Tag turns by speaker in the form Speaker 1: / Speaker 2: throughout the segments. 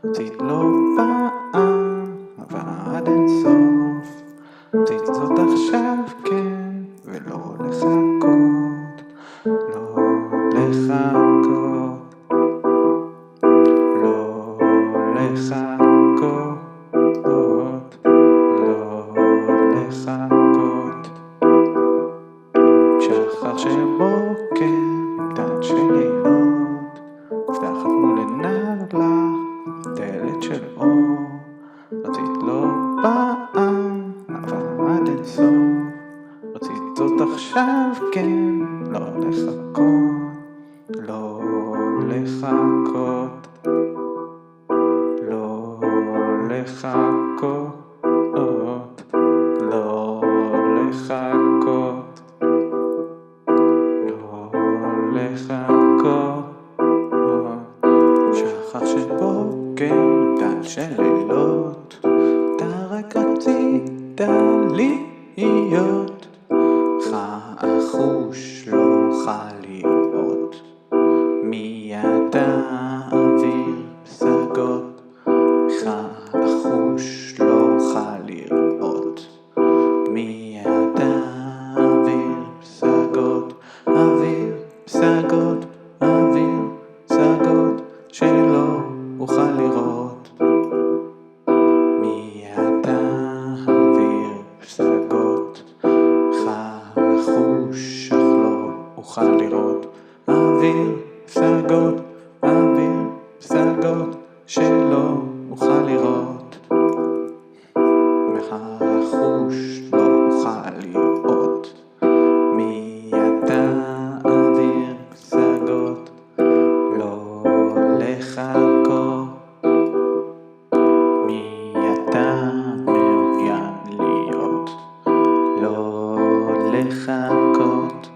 Speaker 1: רצית לא פעם, אבל עד אין סוף. רצית זאת עכשיו כן, ולא לחכות, לא לחכות, לא לחכות, לא לחכות. שחר של בוקר, המתן של לילות, פתחת מול עיניו לך דלת של אור. רצית לא פעם, אבל עד אין סוף. רצית זאת עכשיו כן, לא לחכות, לא לחכות, לא לחכות, לא לחכות, לא לחכות. שחר של בוקר, דל של לילות, אתה רק רצית להיות, החוש לא אוכל לראות, מיד האוויר פסגות, החוש לא אוכל לראות, מיד האוויר פסגות, אוויר פסגות, אוויר פסגות, שלא אוכל לראות, מיד האוויר פסגות, החוש אך לא אוכל לראות, אוויר פסגות, אוויר פסגות, שלא אוכל לראות, החוש לא אוכל לראות, מיד האוויר פסגות, לא לחכות, מיד מעוניין להיות, לא לחכות,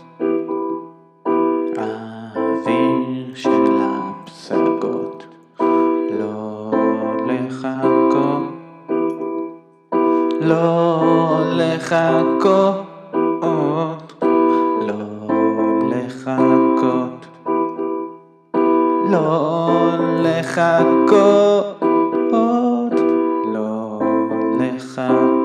Speaker 1: האוויר של הפסגות, לא לחכות, לא לחכות, לא לחכות, לא לחכות, לא לחכות.